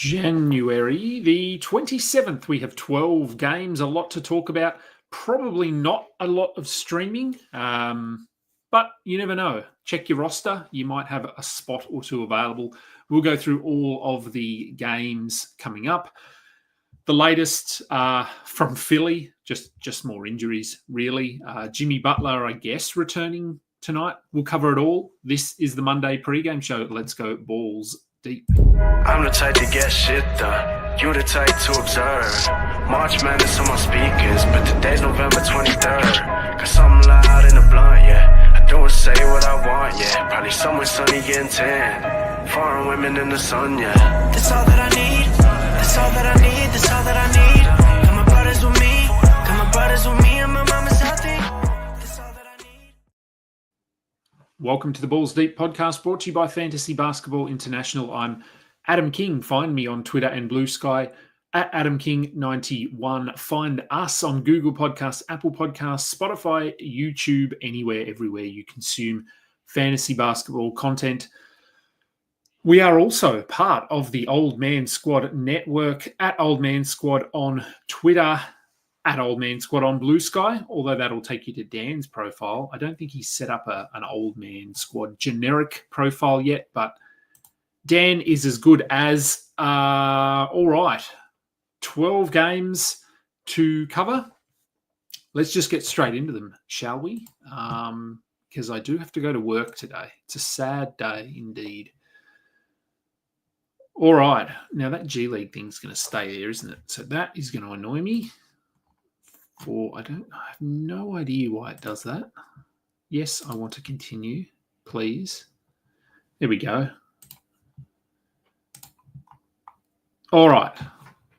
January the 27th. We have 12 games, a lot to talk about. Probably not a lot of streaming, but you never know. Check your roster. You might have a spot or two available. We'll go through all of the games coming up. The latest from Philly, just more injuries, really. Jimmy Butler, I guess, returning tonight. We'll cover it all. This is the Monday pregame show. Let's go balls deep. I'm the type to get shit done. You the type to observe. March Madness on my speakers, but today's November 23rd. Got something loud in the blunt, yeah. I don't say what I want, yeah. Probably somewhere sunny getting tan. Foreign women in the sun, yeah. That's all that I need. That's all that I need. That's all that I need. Got my brothers with me. Got my brothers with me and my mama's healthy. That's all that I need. Welcome to the Balls Deep podcast, brought to you by Fantasy Basketball International. I'm Adam King. Find me on Twitter and Blue Sky at AdamKing91. Find us on Google Podcasts, Apple Podcasts, Spotify, YouTube, anywhere, everywhere you consume fantasy basketball content. We are also part of the Old Man Squad network at Old Man Squad on Twitter, at Old Man Squad on Blue Sky, although that'll take you to Dan's profile. I don't think he's set up an Old Man Squad generic profile yet, but Dan is as good as. All right, 12 games to cover. Let's just get straight into them, shall we? Because I do have to go to work today. It's a sad day indeed. All right, now that G League thing's going to stay there, isn't it? So that is going to annoy me. I have no idea why it does that. Yes, I want to continue, please. There we go. All right,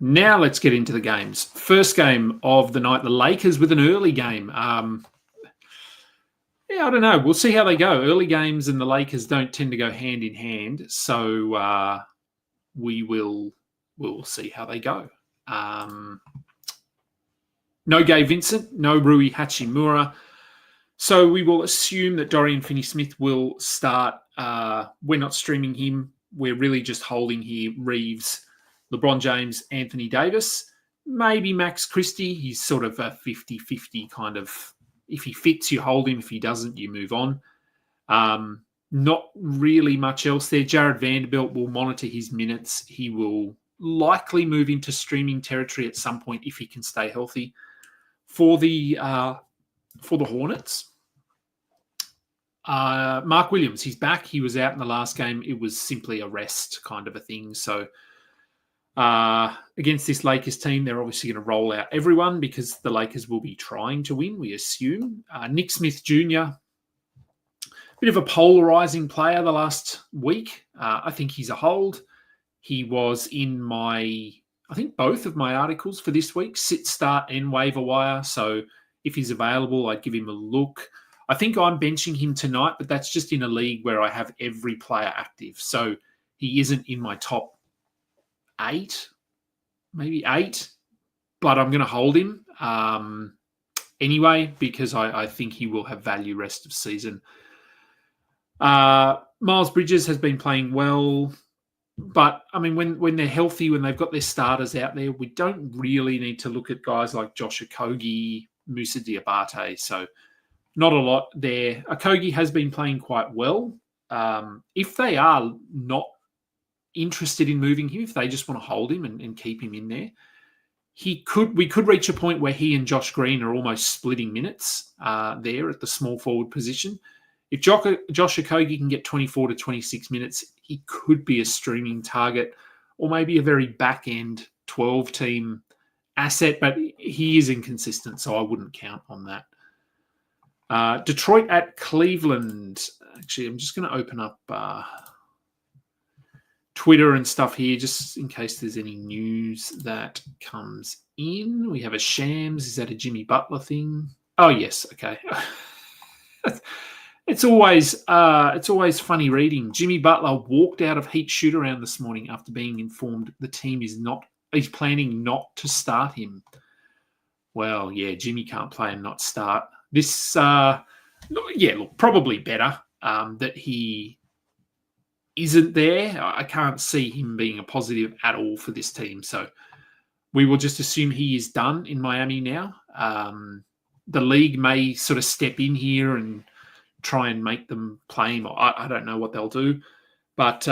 now let's get into the games. First game of the night, the Lakers with an early game. I don't know. We'll see how they go. Early games and the Lakers don't tend to go hand in hand, so we'll see how they go. No Gabe Vincent, no Rui Hachimura. So we will assume that Dorian Finney-Smith will start. We're not streaming him. We're really just holding here Reeves, LeBron James, Anthony Davis, maybe Max Christie. He's sort of a 50-50 kind of. If he fits, you hold him. If he doesn't, you move on. Not really much else there. Jared Vanderbilt will monitor his minutes. He will likely move into streaming territory at some point if he can stay healthy. For the Hornets, Mark Williams, he's back. He was out in the last game. It was simply a rest kind of a thing. So against this Lakers team, they're obviously going to roll out everyone because the Lakers will be trying to win, we assume. Nick Smith Jr., bit of a polarizing player the last week. I think he's a hold. He was in I think both of my articles for this week, sit, start, and waiver wire. So if he's available, I'd give him a look. I think I'm benching him tonight, but that's just in a league where I have every player active. So he isn't in my top 8, maybe 8, but I'm going to hold him anyway because I think he will have value rest of season. Miles Bridges has been playing well. But, I mean, when they're healthy, when they've got their starters out there, we don't really need to look at guys like Josh Okogie, Moussa Diabate. So not a lot there. Okogie has been playing quite well. If they are not interested in moving him, if they just want to hold him and keep him in there, we could reach a point where he and Josh Green are almost splitting minutes there at the small forward position. If Josh Okogie can get 24 to 26 minutes, he could be a streaming target or maybe a very back-end 12-team asset, but he is inconsistent, so I wouldn't count on that. Detroit at Cleveland. Actually, I'm just going to open up Twitter and stuff here just in case there's any news that comes in. We have a Shams. Is that a Jimmy Butler thing? Oh, yes. Okay. It's always funny reading. Jimmy Butler walked out of heat shoot-around this morning after being informed the team he's planning not to start him. Well, yeah, Jimmy can't play and not start. This, probably better that he isn't there, I can't see him being a positive at all for this team. So we will just assume he is done in Miami now. The league may sort of step in here and try and make them play him. I don't know what they'll do. But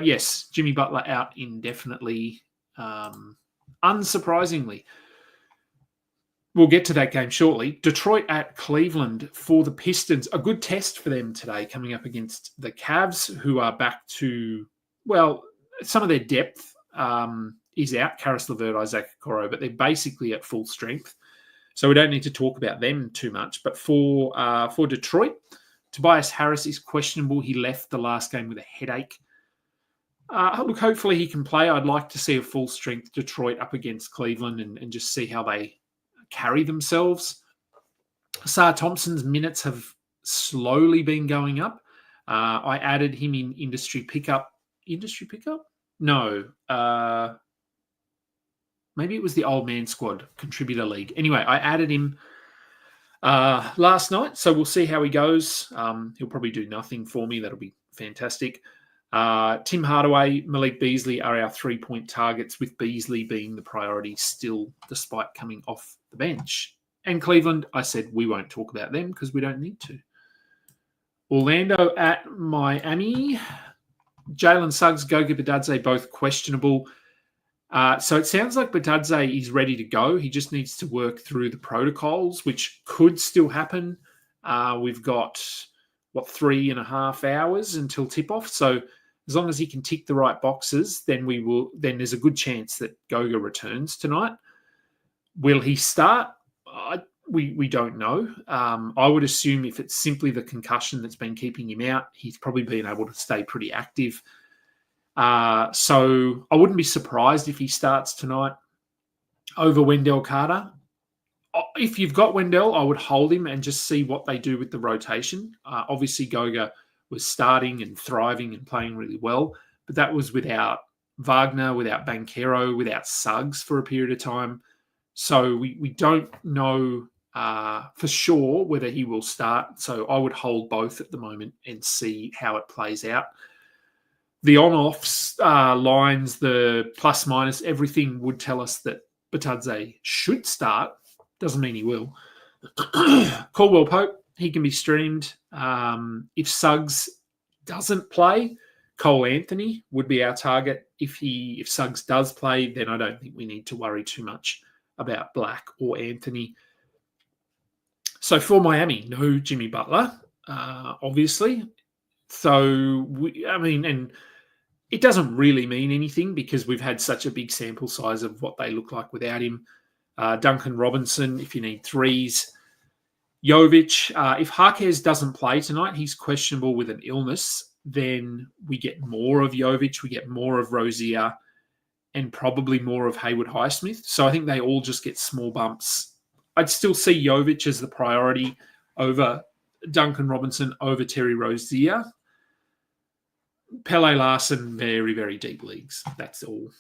yes, Jimmy Butler out indefinitely, unsurprisingly. We'll get to that game shortly. Detroit at Cleveland for the Pistons. A good test for them today, coming up against the Cavs, who are back to, well, some of their depth is out. Karis LeVert, Isaac Okoro, but they're basically at full strength. So we don't need to talk about them too much. But for Detroit, Tobias Harris is questionable. He left the last game with a headache. Look, hopefully he can play. I'd like to see a full-strength Detroit up against Cleveland and just see how they carry themselves. Sar Thompson's minutes have slowly been going up. I added him in industry pickup. Industry pickup? No. Maybe it was the old man squad contributor league. Anyway, I added him last night, so we'll see how he goes. He'll probably do nothing for me. That'll be fantastic. Tim Hardaway, Malik Beasley are our 3-point targets, with Beasley being the priority still, despite coming off the bench. And Cleveland, I said we won't talk about them because we don't need to. Orlando at Miami. Jalen Suggs, Goga Bitadze, both questionable. So it sounds like Bitadze is ready to go. He just needs to work through the protocols, which could still happen. We've got, 3.5 hours until tip-off. So as long as he can tick the right boxes, then there's a good chance that Goga returns tonight. Will he start? We don't know. I would assume if it's simply the concussion that's been keeping him out, he's probably been able to stay pretty active. So I wouldn't be surprised if he starts tonight over Wendell Carter. If you've got Wendell, I would hold him and just see what they do with the rotation. Obviously, Goga was starting and thriving and playing really well, but that was without Wagner, without Banchero, without Suggs for a period of time. So we don't know for sure whether he will start. So I would hold both at the moment and see how it plays out. The on-offs lines, the plus-minus, everything would tell us that Bitadze should start. Doesn't mean he will. Caldwell Pope, he can be streamed. If Suggs doesn't play, Cole Anthony would be our target. If Suggs does play, then I don't think we need to worry too much about Black or Anthony. So for Miami, no Jimmy Butler, obviously. So, and it doesn't really mean anything because we've had such a big sample size of what they look like without him. Duncan Robinson, if you need threes. Jovic, if Harkes doesn't play tonight, he's questionable with an illness, then we get more of Jovic, we get more of Rozier, and probably more of Haywood Highsmith. So I think they all just get small bumps. I'd still see Jovic as the priority over Duncan Robinson, over Terry Rozier. Pele Larson, very, very deep leagues. That's all.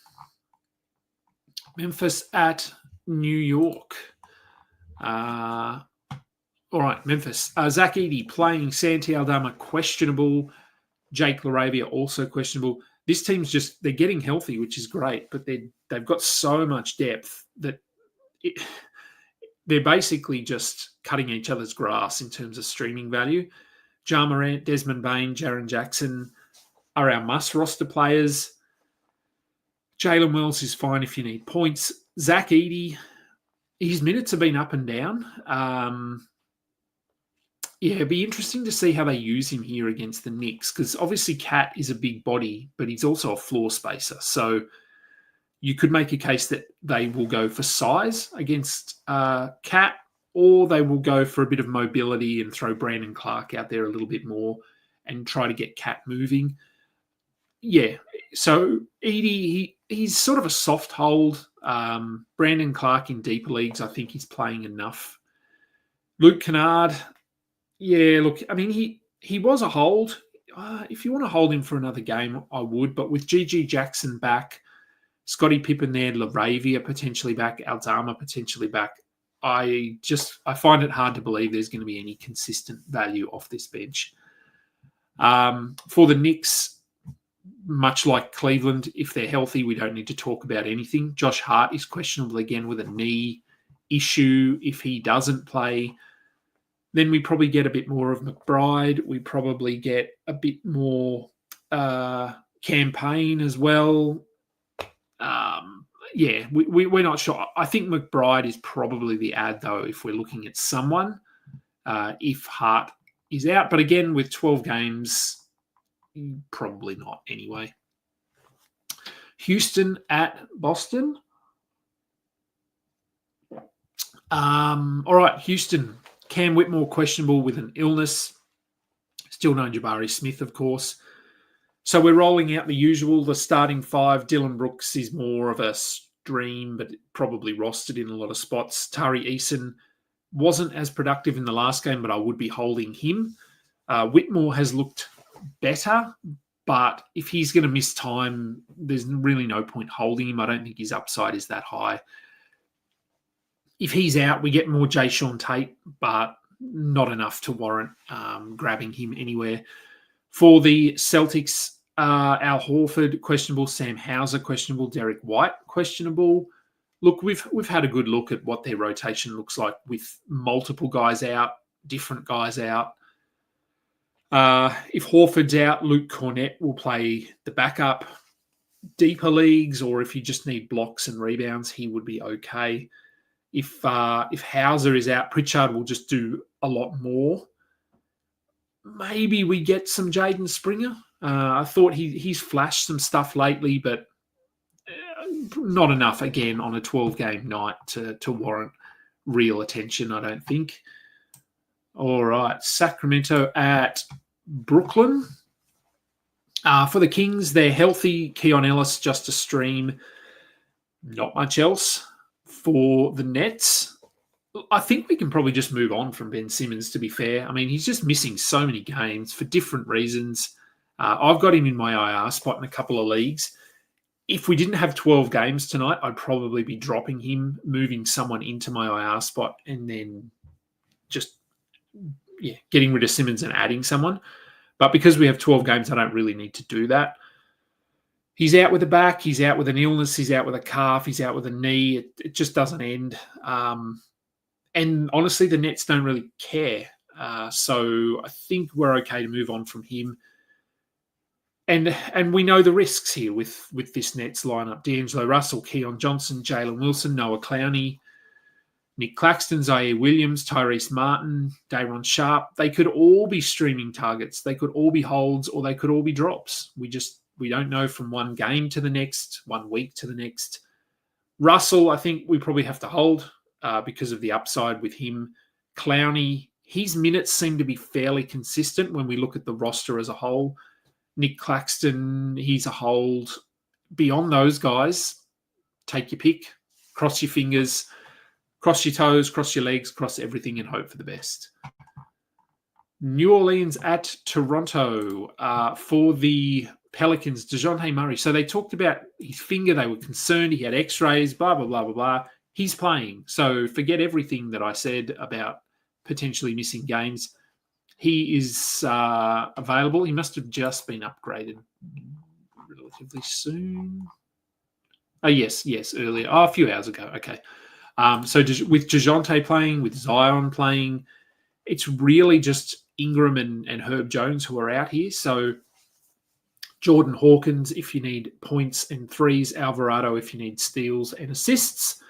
Memphis at New York. All right, Memphis. Zach Edey playing. Santi Aldama questionable. Jake LaRavia also questionable. This team's they're getting healthy, which is great, but they've got so much depth that they're basically just cutting each other's grass in terms of streaming value. Ja Morant, Desmond Bain, Jaren Jackson are our must-roster players. Jalen Wells is fine if you need points. Zach Edey, his minutes have been up and down. It'd be interesting to see how they use him here against the Knicks because obviously Cat is a big body, but he's also a floor spacer. So you could make a case that they will go for size against Cat, or they will go for a bit of mobility and throw Brandon Clark out there a little bit more and try to get Cat moving. Yeah, so Edey, he's sort of a soft hold. Brandon Clark in deeper leagues, I think he's playing enough. Luke Kennard, yeah, look, I mean, he was a hold. If you want to hold him for another game, I would. But with GG Jackson back, Scottie Pippen there, LaRavia potentially back, Aldama potentially back, I find it hard to believe there's going to be any consistent value off this bench. For the Knicks, much like Cleveland, if they're healthy, we don't need to talk about anything. Josh Hart is questionable again with a knee issue. If he doesn't play, then we probably get a bit more of McBride. We probably get a bit more Campaign as well. We're not sure. I think McBride is probably the ad, though, if we're looking at someone, if Hart is out. But again, with 12 games, probably not anyway. Houston at Boston. All right, Houston. Cam Whitmore questionable with an illness. Still no Jabari Smith, of course. So we're rolling out the usual, the starting five. Dylan Brooks is more of a stream, but probably rostered in a lot of spots. Tari Eason wasn't as productive in the last game, but I would be holding him. Whitmore has looked better, but if he's going to miss time, there's really no point holding him. I don't think his upside is that high. If he's out, we get more Jayshawn Tate, but not enough to warrant grabbing him anywhere. For the Celtics, Al Horford, questionable. Sam Hauser, questionable. Derek White, questionable. Look, we've had a good look at what their rotation looks like with multiple guys out, different guys out. If Horford's out, Luke Cornett will play the backup. Deeper leagues, or if you just need blocks and rebounds, he would be okay. If Hauser is out, Pritchard will just do a lot more. Maybe we get some Jaden Springer. I thought he's flashed some stuff lately, but not enough, again, on a 12-game night to warrant real attention, I don't think. All right, Sacramento at Brooklyn. For the Kings, they're healthy. Keon Ellis, just a stream. Not much else. For the Nets, I think we can probably just move on from Ben Simmons, to be fair. I mean, he's just missing so many games for different reasons. I've got him in my IR spot in a couple of leagues. If we didn't have 12 games tonight, I'd probably be dropping him, moving someone into my IR spot, and then just getting rid of Simmons and adding someone. But because we have 12 games, I don't really need to do that. He's out with a back. He's out with an illness. He's out with a calf. He's out with a knee. It just doesn't end. And honestly, the Nets don't really care. So I think we're okay to move on from him. And we know the risks here with this Nets lineup. D'Angelo Russell, Keon Johnson, Jalen Wilson, Noah Clowney, Nick Claxton, Zaire Williams, Tyrese Martin, Day'Ron Sharp. They could all be streaming targets. They could all be holds, or they could all be drops. We don't know from one game to the next, 1 week to the next. Russell, I think we probably have to hold because of the upside with him. Clowney, his minutes seem to be fairly consistent when we look at the roster as a whole. Nick Claxton, he's a hold. Beyond those guys, take your pick, cross your fingers, cross your toes, cross your legs, cross everything and hope for the best. New Orleans at Toronto for the Pelicans, DeJounte Murray. So they talked about his finger. They were concerned. He had x-rays, blah, blah, blah, blah, blah. He's playing. So forget everything that I said about potentially missing games. He is available. He must have just been upgraded relatively soon. Oh, yes, earlier. Oh, a few hours ago. Okay. So with DeJounte playing, with Zion playing, it's really just Ingram and Herb Jones who are out here. So Jordan Hawkins, if you need points and threes. Alvarado, if you need steals and assists.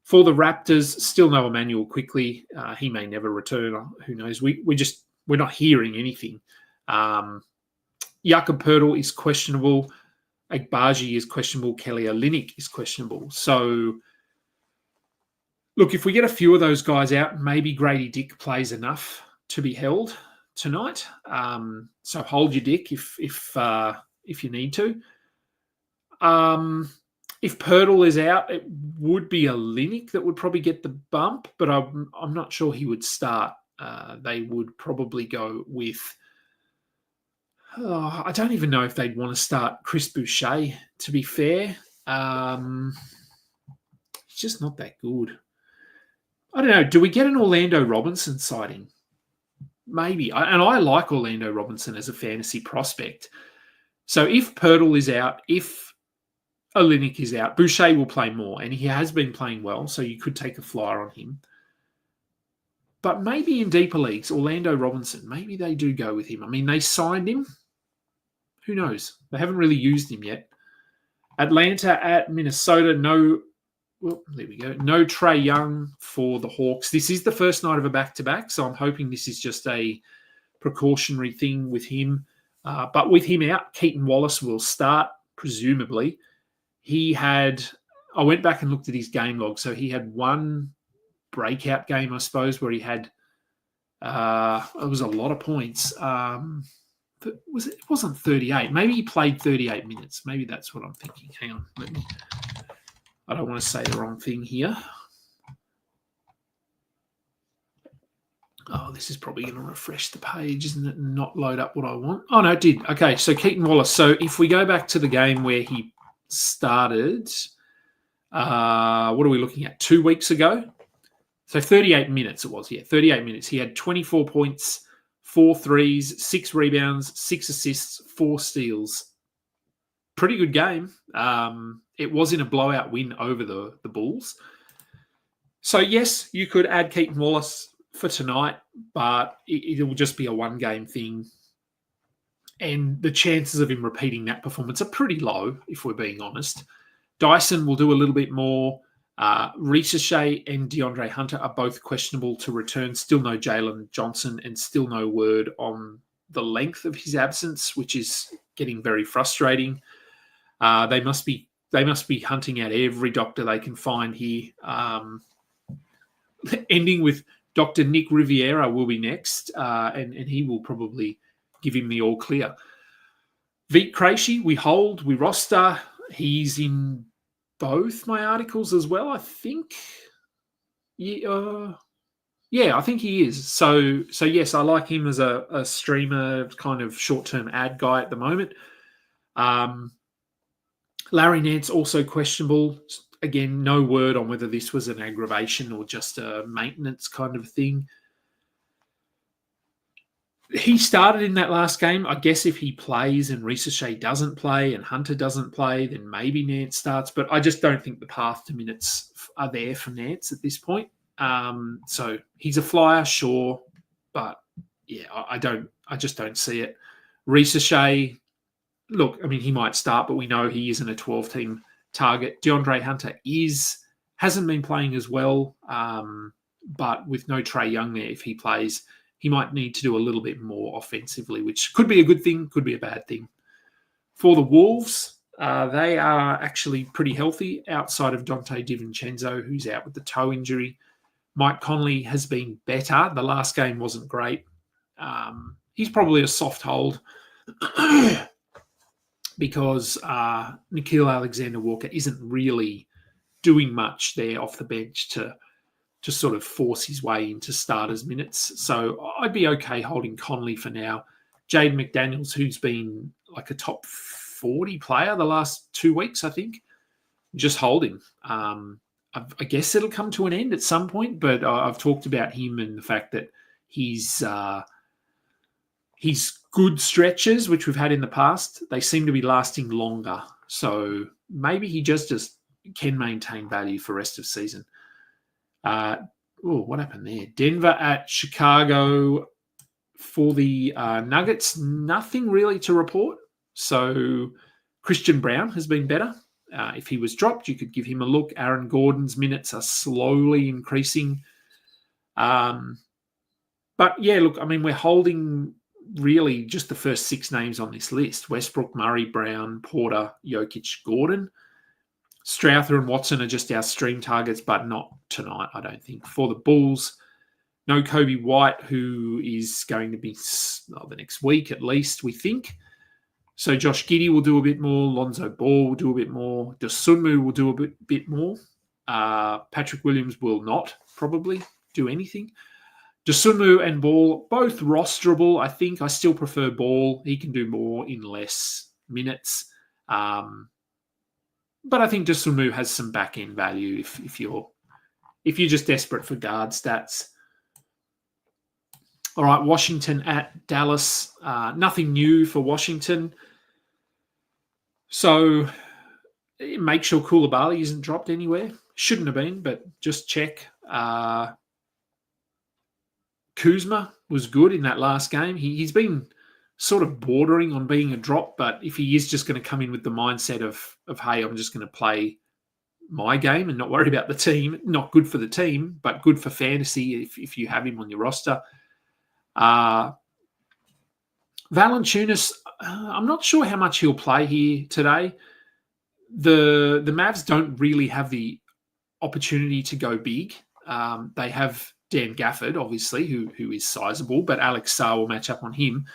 For the Raptors, still no Emmanuel Quickly. He may never return. Who knows? We're not hearing anything. Jakob Poeltl is questionable. Agbaji is questionable. Kelly Olynyk is questionable. So, look, if we get a few of those guys out, maybe Grady Dick plays enough to be held tonight. So hold your dick if you need to. If Poeltl is out, it would be Olynyk that would probably get the bump, but I'm not sure he would start. They would probably go with... I don't even know if they'd want to start Chris Boucher, to be fair. He's just not that good. I don't know. Do we get an Orlando Robinson sighting? Maybe. And I like Orlando Robinson as a fantasy prospect. So if Pirtle is out, if Olynyk is out, Boucher will play more, and he has been playing well, so you could take a flyer on him. But maybe in deeper leagues, Orlando Robinson, maybe they do go with him. I mean, they signed him. Who knows? They haven't really used him yet. Atlanta at Minnesota, there we go. No Trae Young for the Hawks. This is the first night of a back-to-back, so I'm hoping this is just a precautionary thing with him. But with him out, Keaton Wallace will start, presumably. I went back and looked at his game log. So he had one breakout game, I suppose, where he had, it was a lot of points. It wasn't 38. Maybe he played 38 minutes. Maybe that's what I'm thinking. Hang on. I don't want to say the wrong thing here. Oh, this is probably going to refresh the page, isn't it? And not load up what I want. Oh, no, it did. Okay, so Keaton Wallace. So if we go back to the game where he started, what are we looking at? 2 weeks ago? So 38 minutes it was, 38 minutes. He had 24 points, 4 threes, 6 rebounds, 6 assists, 4 steals. Pretty good game. It was in a blowout win over the Bulls. So, yes, you could add Keaton Wallace for tonight, but it will just be a one-game thing. And the chances of him repeating that performance are pretty low, if we're being honest. Dyson will do a little bit more. Ricochet and DeAndre Hunter are both questionable to return. Still no Jalen Johnson, and still no word on the length of his absence, which is getting very frustrating. They must be hunting out every doctor they can find here. Ending with Dr. Nick Riviera will be next, and he will probably give him the all clear. Vit Krejci, we hold, we roster. He's in both my articles as well, I think. Yeah, I think he is. So yes, I like him as a streamer, kind of short-term ad guy at the moment. Larry Nance also questionable. Again, no word on whether this was an aggravation or just a maintenance kind of thing. He started in that last game. I guess if he plays and Ricochet doesn't play and Hunter doesn't play, then maybe Nance starts. But I just don't think the path to minutes are there for Nance at this point. So he's a flyer, sure. But yeah, I just don't see it. Ricochet, look, I mean, he might start, but we know he isn't a 12-team target. DeAndre Hunter hasn't been playing as well, but with no Trae Young there, if he plays, he might need to do a little bit more offensively, which could be a good thing, could be a bad thing. For the Wolves, they are actually pretty healthy outside of Dante DiVincenzo, who's out with the toe injury. Mike Conley has been better. The last game wasn't great. He's probably a soft hold because Nickeil Alexander-Walker isn't really doing much there off the bench to sort of force his way into starters minutes. So I'd be okay holding Conley for now. Jaden McDaniels, who's been like a top 40 player the last 2 weeks, I think, just hold him. I guess it'll come to an end at some point, but I've talked about him and the fact that he's good stretches, which we've had in the past, they seem to be lasting longer. So maybe he just can maintain value for rest of season. What happened there? Denver at Chicago for the Nuggets. Nothing really to report. So Christian Brown has been better. If he was dropped, you could give him a look. Aaron Gordon's minutes are slowly increasing. But yeah, look, I mean, we're holding really just the first 6 names on this list: Westbrook, Murray, Brown, Porter, Jokic, Gordon. Strouthers and Watson are just our stream targets, but not tonight, I don't think. For the Bulls, no Kobe White, who is going to be the next week at least, we think. So Josh Giddey will do a bit more. Lonzo Ball will do a bit more. Dosunmu will do a bit more. Patrick Williams will not probably do anything. Dosunmu and Ball, both rosterable, I think. I still prefer Ball. He can do more in less minutes. But I think Dosunmu has some back-end value if you're just desperate for guard stats. All right, Washington at Dallas. Nothing new for Washington. So make sure Koulibaly isn't dropped anywhere. Shouldn't have been, but just check. Kuzma was good in that last game. He's been sort of bordering on being a drop, but if he is just going to come in with the mindset of hey, I'm just going to play my game and not worry about the team, not good for the team, but good for fantasy if you have him on your roster. Valanciunas, I'm not sure how much he'll play here today. The Mavs don't really have the opportunity to go big. They have Dan Gafford, obviously, who is sizable, but Alex Sarr will match up on him.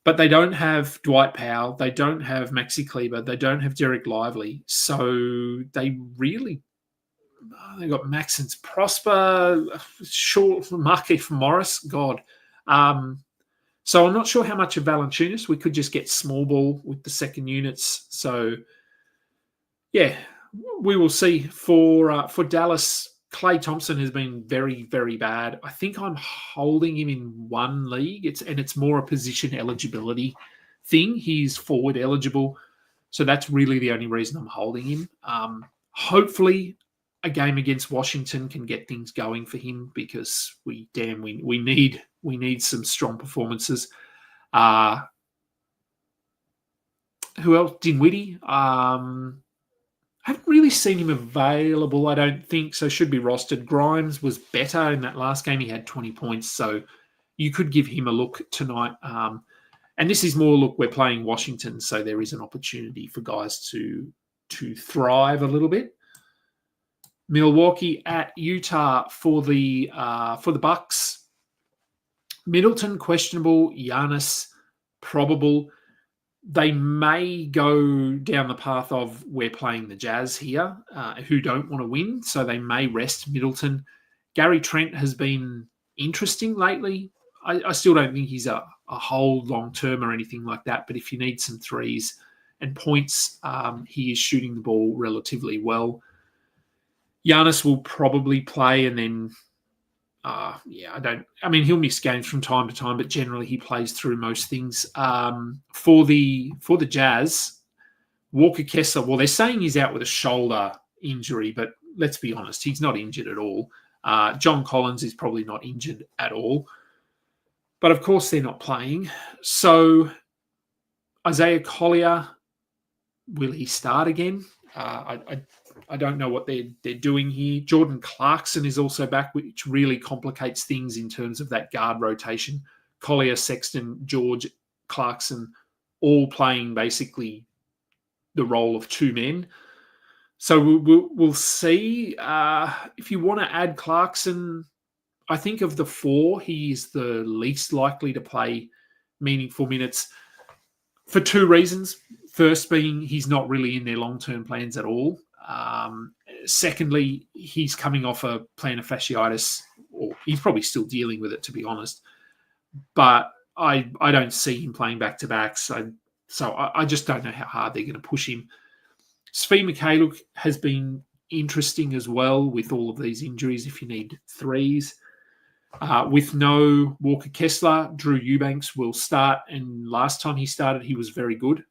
But they don't have Dwight Powell. They don't have Maxi Kleber. They don't have Derek Lively. So they really... they got Maxence Prosper, short Markieff Morris. God. So I'm not sure how much of Valanciunas. We could just get small ball with the second units. So, yeah, we will see. For Dallas, Klay Thompson has been very, very bad. I think I'm holding him in one league. It's more a position eligibility thing. He's forward eligible. So that's really the only reason I'm holding him. Hopefully a game against Washington can get things going for him because we need some strong performances. Who else? Dinwiddie. I haven't really seen him available, I don't think, so should be rostered. Grimes was better in that last game. He had 20 points, so you could give him a look tonight. And this is more, look, we're playing Washington, so there is an opportunity for guys to thrive a little bit. Milwaukee at Utah for the Bucks. Middleton questionable, Giannis probable. They may go down the path of we're playing the Jazz here, who don't want to win, so they may rest Middleton. Gary Trent has been interesting lately. I still don't think he's a whole long-term or anything like that, but if you need some threes and points, he is shooting the ball relatively well. Giannis will probably play, and then he'll miss games from time to time, but generally he plays through most things. For the Jazz, Walker Kessler, well, they're saying he's out with a shoulder injury, but let's be honest, he's not injured at all. John Collins is probably not injured at all. But of course they're not playing. So Isaiah Collier, will he start again? I don't know what they're doing here. Jordan Clarkson is also back, which really complicates things in terms of that guard rotation. Collier, Sexton, George, Clarkson, all playing basically the role of two men. So we'll see. If you want to add Clarkson, I think of the four, he is the least likely to play meaningful minutes for two reasons. First being he's not really in their long-term plans at all. Secondly, he's coming off a plantar fasciitis, or he's probably still dealing with it, to be honest. But I don't see him playing back-to-backs. So I just don't know how hard they're going to push him. Svi Mikhailuk has been interesting as well with all of these injuries if you need threes. With no Walker Kessler, Drew Eubanks will start. And last time he started, he was very good.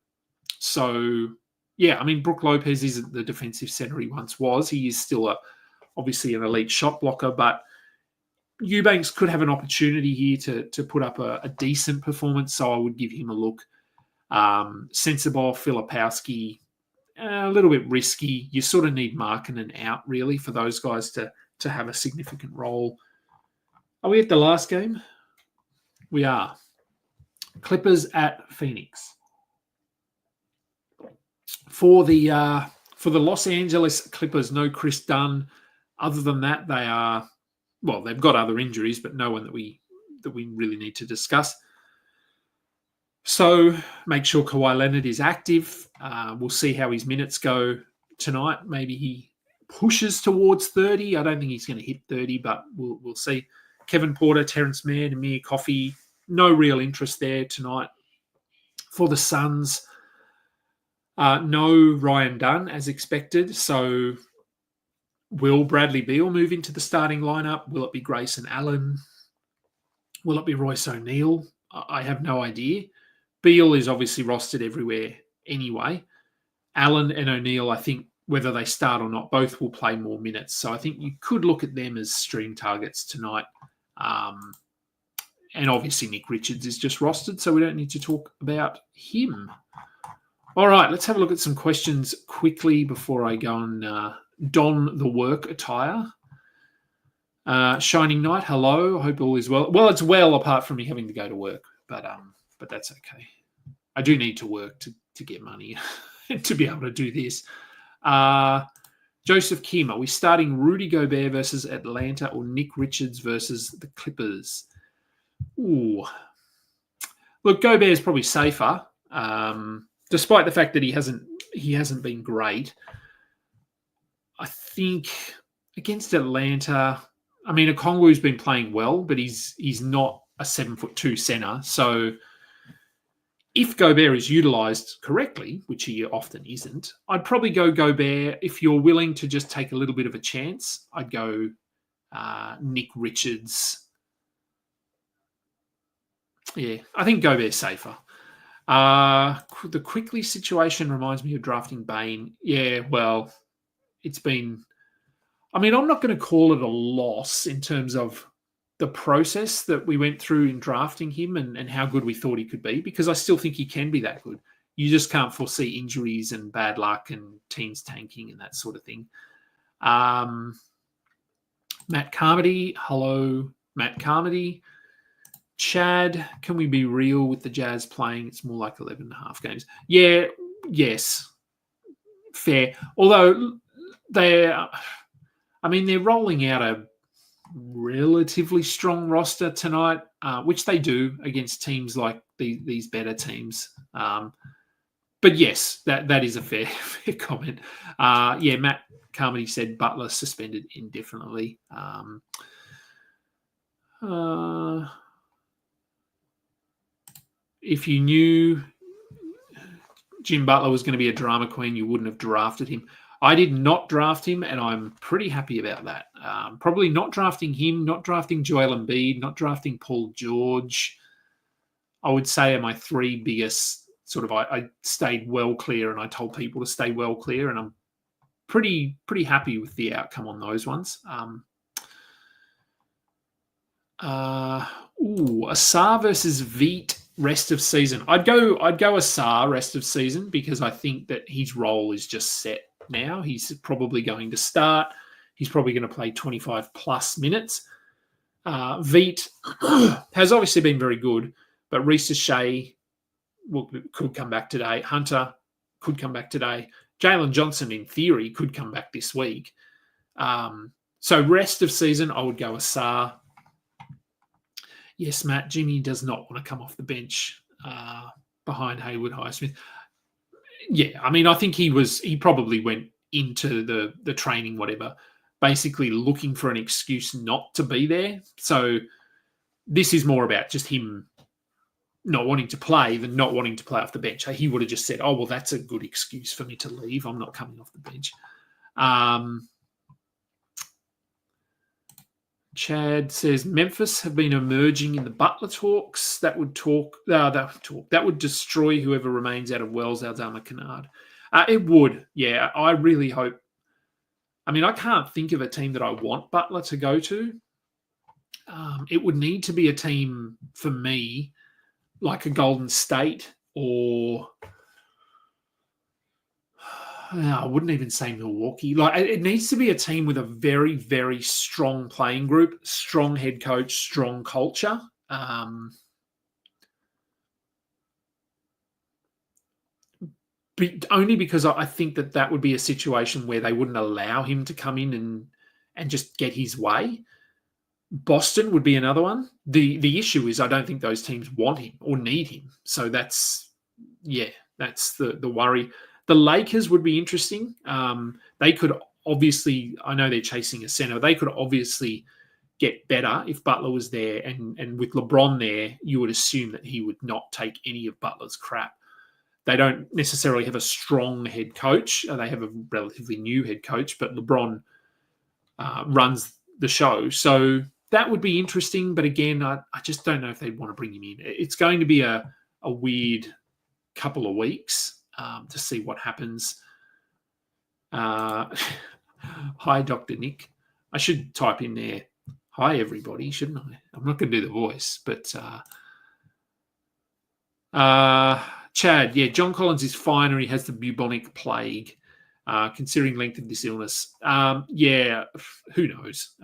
So, yeah, I mean, Brook Lopez isn't the defensive center he once was. He is still obviously an elite shot blocker, but Eubanks could have an opportunity here to put up a decent performance, so I would give him a look. Sensabaugh, Filipowski, a little bit risky. You sort of need Markkanen out, really, for those guys to have a significant role. Are we at the last game? We are. Clippers at Phoenix. For the Los Angeles Clippers, no Chris Dunn. Other than that, they are, well, they've got other injuries, but no one that we really need to discuss. So make sure Kawhi Leonard is active. We'll see how his minutes go tonight. Maybe he pushes towards 30. I don't think he's going to hit 30, but we'll see. Kevin Porter, Terrence Mann, Amir Coffey, no real interest there tonight. For the Suns, no Ryan Dunn as expected. So will Bradley Beal move into the starting lineup? Will it be Grayson Allen? Will it be Royce O'Neal? I have no idea. Beal is obviously rostered everywhere anyway. Allen and O'Neal, I think, whether they start or not, both will play more minutes. So I think you could look at them as stream targets tonight. And obviously Nick Richards is just rostered, so we don't need to talk about him. All right, let's have a look at some questions quickly before I go and don the work attire. Shining Knight, hello. I hope all is well. Well, it's well apart from me having to go to work, but that's okay. I do need to work to get money to be able to do this. Joseph Kim, are we starting Rudy Gobert versus Atlanta or Nick Richards versus the Clippers? Ooh. Look, Gobert is probably safer, despite the fact that he hasn't been great. I think against Atlanta, I mean, Okongwu's been playing well, but he's not a 7'2" center. So if Gobert is utilised correctly, which he often isn't, I'd probably go Gobert. If you're willing to just take a little bit of a chance, I'd go Nick Richards. Yeah, I think Gobert's safer. The Quickly situation reminds me of drafting Bane. Yeah, well, it's been... I mean, I'm not going to call it a loss in terms of the process that we went through in drafting him and how good we thought he could be, because I still think he can be that good. You just can't foresee injuries and bad luck and teams tanking and that sort of thing. Matt Carmody. Hello, Matt Carmody. Chad, can we be real with the Jazz playing? It's more like 11.5 games. Yeah, yes. Fair. Although they're rolling out a relatively strong roster tonight, which they do against teams like these better teams. But yes, that is a fair comment. Matt Carmody said Butler suspended indefinitely. If you knew Jim Butler was going to be a drama queen, you wouldn't have drafted him. I did not draft him, and I'm pretty happy about that. Probably not drafting him, not drafting Joel Embiid, not drafting Paul George. I would say are my three biggest sort of... I stayed well clear, and I told people to stay well clear, and I'm pretty happy with the outcome on those ones. Asar versus Veet rest of season. I'd go Asar rest of season because I think that his role is just set now. He's probably going to start. He's probably going to play 25 plus minutes. Veet has obviously been very good, but Reece Shea could come back today. Hunter could come back today. Jalen Johnson, in theory, could come back this week. So rest of season, I would go Asar. Yes, Matt, Jimmy does not want to come off the bench behind Hayward Highsmith. Yeah, I mean, I think he probably went into the training, whatever, basically looking for an excuse not to be there. So this is more about just him not wanting to play than not wanting to play off the bench. He would have just said, oh, well, that's a good excuse for me to leave. I'm not coming off the bench. Chad says Memphis have been emerging in the Butler talks. That would destroy whoever remains out of Wells, Aldama, Kennard. It would, yeah. I really hope. I mean, I can't think of a team that I want Butler to go to. It would need to be a team for me, like a Golden State or. I wouldn't even say Milwaukee. Like, it needs to be a team with a very, very strong playing group, strong head coach, strong culture. But only because I think that would be a situation where they wouldn't allow him to come in and just get his way. Boston would be another one. The issue is I don't think those teams want him or need him. So that's the worry. The Lakers would be interesting. They could obviously, I know they're chasing a center. They could obviously get better if Butler was there. And with LeBron there, you would assume that he would not take any of Butler's crap. They don't necessarily have a strong head coach. They have a relatively new head coach, but LeBron runs the show. So that would be interesting. But again, I just don't know if they'd want to bring him in. It's going to be a weird couple of weeks to see what happens. Hi, Dr. Nick. I should type in there, hi, everybody, shouldn't I? I'm not going to do the voice, but Chad, yeah, John Collins is fine or he has the bubonic plague, considering length of this illness. Yeah, who knows?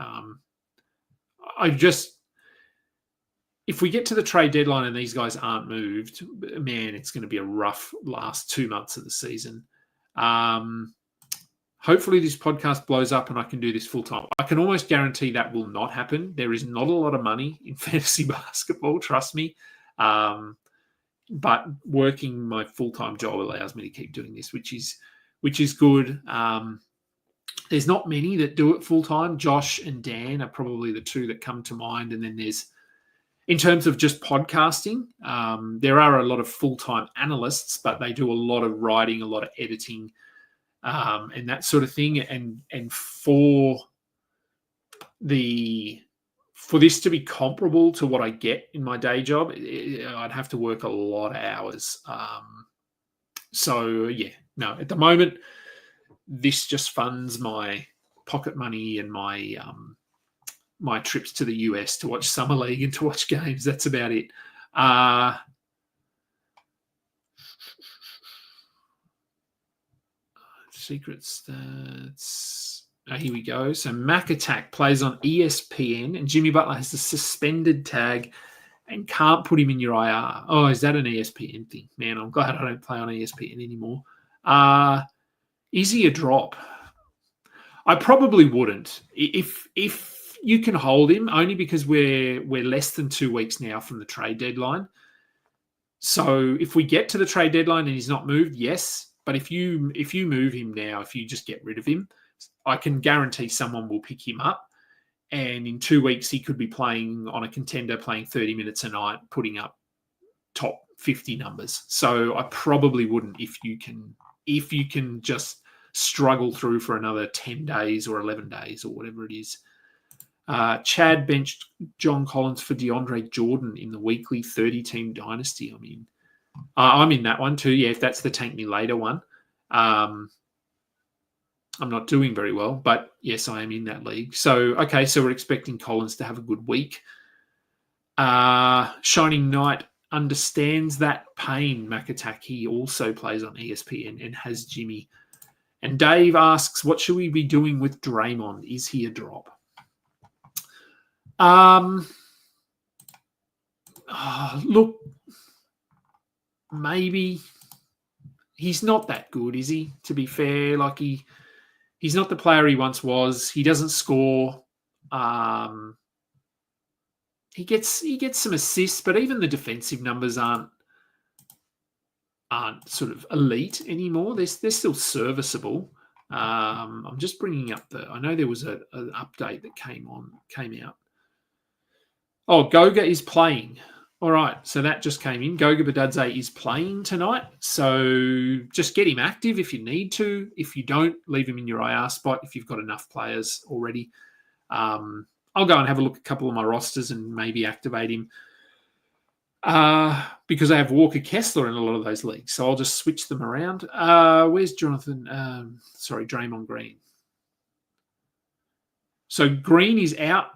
If we get to the trade deadline and these guys aren't moved, man, it's going to be a rough last 2 months of the season. Hopefully this podcast blows up and I can do this full time. I can almost guarantee that will not happen. There is not a lot of money in fantasy basketball, trust me. But working my full-time job allows me to keep doing this, which is good. There's not many that do it full-time. Josh and Dan are probably the two that come to mind. And then there's, in terms of just podcasting, there are a lot of full-time analysts, but they do a lot of writing, a lot of editing, and that sort of thing. And for this to be comparable to what I get in my day job, I'd have to work a lot of hours. So yeah, no, at the moment, this just funds my pocket money and my my trips to the US to watch Summer League and to watch games. That's about it. Secret stats. Here we go. So Mac Attack plays on ESPN and Jimmy Butler has the suspended tag and can't put him in your IR. Oh, is that an ESPN thing? Man, I'm glad I don't play on ESPN anymore. Is he a drop? I probably wouldn't. If you can hold him, only because we're less than 2 weeks now from the trade deadline. So if we get to the trade deadline and he's not moved, yes. But if you move him now, if you just get rid of him, I can guarantee someone will pick him up. And in 2 weeks, he could be playing on a contender, playing 30 minutes a night, putting up top 50 numbers. So I probably wouldn't if you can just struggle through for another 10 days or 11 days or whatever it is. Chad benched John Collins for DeAndre Jordan in the weekly 30-team dynasty. I mean, I'm in that one too. Yeah, if that's the Tank Me Later one. I'm not doing very well, but yes, I am in that league. So, okay, so we're expecting Collins to have a good week. Shining Knight understands that pain, Mac Attack. He also plays on ESPN and has Jimmy. And Dave asks, what should we be doing with Draymond? Is he a drop? Look, maybe. He's not that good, is he? To be fair, like he's not the player he once was. He doesn't score. He gets some assists, but even the defensive numbers aren't sort of elite anymore. They're still serviceable. I'm just bringing up I know there was an update that came out. Oh, Goga is playing. All right, so that just came in. Goga Badadze is playing tonight. So just get him active if you need to. If you don't, leave him in your IR spot if you've got enough players already. I'll go and have a look at a couple of my rosters and maybe activate him because I have Walker Kessler in a lot of those leagues. So I'll just switch them around. Where's Draymond Green? So Green is out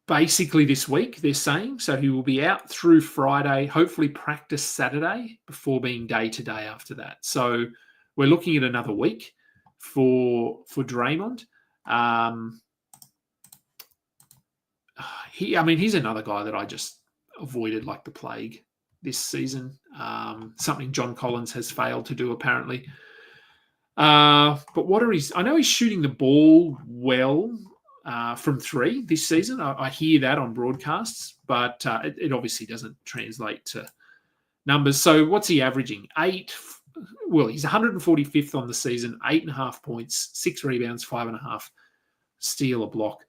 basically this week, they're saying. So he will be out through Friday, hopefully practice Saturday before being day-to-day after that. So we're looking at another week for Draymond. He's another guy that I just avoided like the plague this season. Something John Collins has failed to do apparently. But I know he's shooting the ball well from three this season. I hear that on broadcasts, but it obviously doesn't translate to numbers. So what's he averaging? He's 145th on the season, 8.5 points, 6 rebounds, 5.5 steal, a block.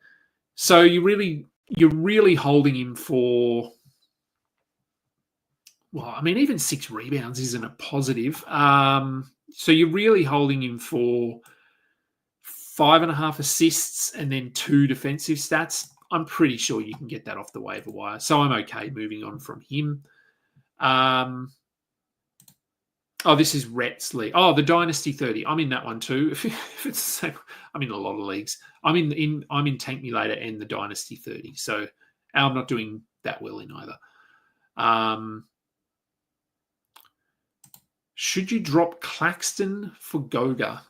So you're really holding him for, even 6 rebounds isn't a positive. So you're really holding him for 5.5 assists and then 2 defensive stats. I'm pretty sure you can get that off the waiver wire. So I'm okay moving on from him. This is Rhett's league. Oh, the Dynasty 30. I'm in that one too. If it's the same, I'm in a lot of leagues. I'm in Tank Me Later and the Dynasty 30. So I'm not doing that well in either. Should you drop Claxton for Goga?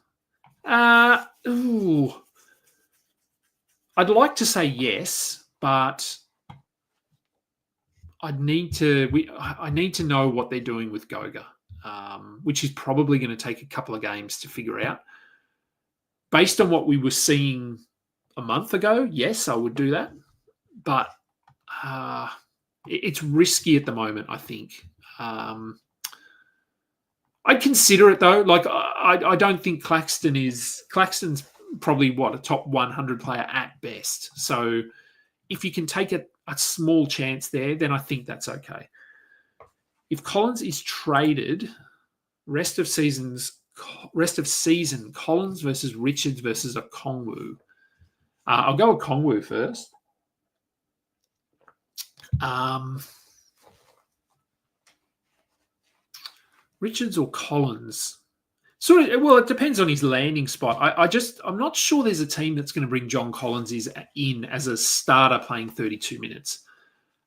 I'd like to say yes, but I need to know what they're doing with Goga, which is probably going to take a couple of games to figure out. Based on what we were seeing a month ago, yes, I would do that, but it's risky at the moment, I think. I'd consider it though. Like I don't think Claxton's probably a top 100 player at best. So if you can take a small chance there, then I think that's okay. If Collins is traded, rest of season Collins versus Richards versus Okongwu. I'll go with Okongwu first. Richards or Collins? It depends on his landing spot. I'm not sure there's a team that's going to bring John Collins in as a starter playing 32 minutes.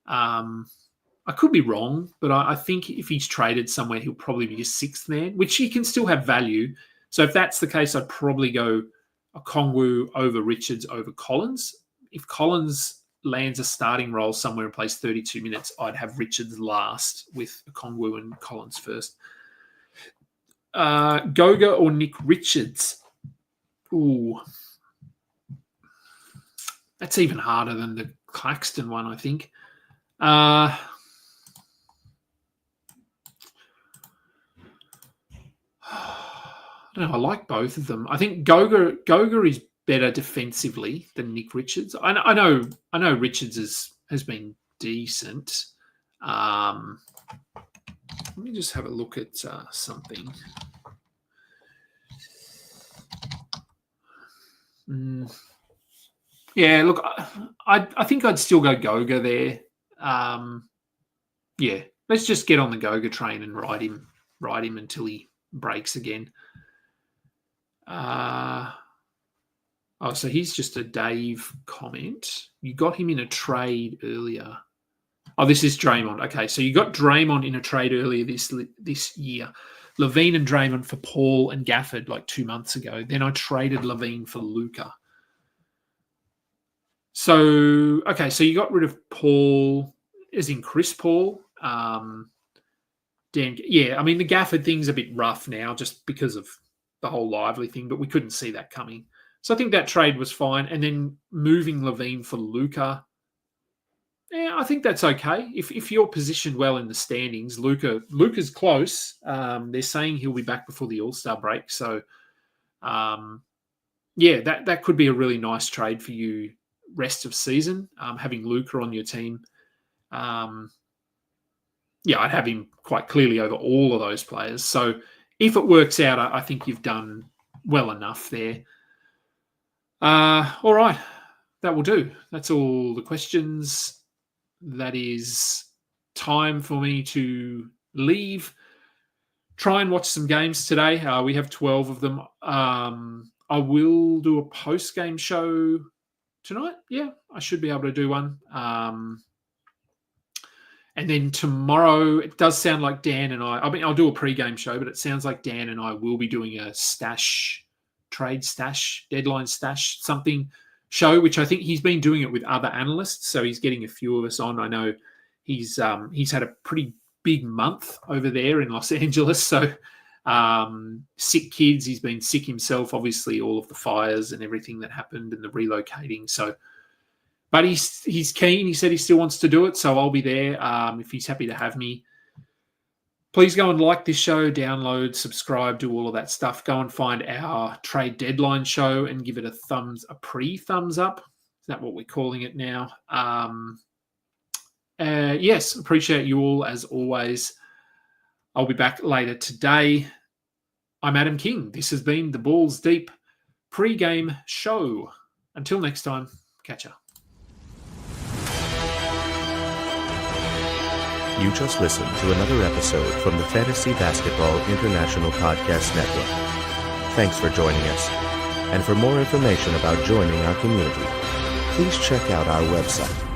I could be wrong, but I think if he's traded somewhere, he'll probably be a sixth man, which he can still have value. So if that's the case, I'd probably go Okongwu over Richards over Collins. If Collins lands a starting role somewhere and plays 32 minutes, I'd have Richards last with Okongwu and Collins first. Goga or Nick Richards? Ooh. That's even harder than the Claxton one, I think. I don't know. I like both of them. I think Goga is better defensively than Nick Richards. I know Richards has been decent. Let me just have a look at something. Yeah, look, I think I'd still go Goga there. Yeah, let's just get on the Goga train and ride him until he breaks again. So he's just a Dave comment. You got him in a trade earlier. Oh, this is Draymond. Okay, so you got Draymond in a trade earlier this year. Levine and Draymond for Paul and Gafford like 2 months ago. Then I traded Levine for Luka. So you got rid of Paul, as in Chris Paul. The Gafford thing's a bit rough now just because of the whole Lively thing, but we couldn't see that coming. So I think that trade was fine. And then moving Levine for Luka, I think that's okay. If you're positioned well in the standings, Luka's close. They're saying he'll be back before the All-Star break. So, that could be a really nice trade for you rest of season, having Luka on your team. I'd have him quite clearly over all of those players. So if it works out, I think you've done well enough there. All right, that will do. That's all the questions. That is time for me to leave. Try and watch some games today. We have 12 of them. I will do a post-game show tonight. Yeah, I should be able to do one. And then tomorrow, it does sound like Dan and I'll do a pre-game show, but it sounds like Dan and I will be doing a deadline stash something show, which I think he's been doing it with other analysts. So he's getting a few of us on. I know he's had a pretty big month over there in Los Angeles. So sick kids, he's been sick himself, obviously all of the fires and everything that happened and the relocating. So, but he's keen. He said he still wants to do it. So I'll be there if he's happy to have me. Please go and like this show, download, subscribe, do all of that stuff. Go and find our trade deadline show and give it a pre-thumbs up. Is that what we're calling it now? Yes, appreciate you all as always. I'll be back later today. I'm Adam King. This has been the Balls Deep pre-game show. Until next time, catch ya. You just listened to another episode from the Fantasy Basketball International Podcast Network. Thanks for joining us. And for more information about joining our community, please check out our website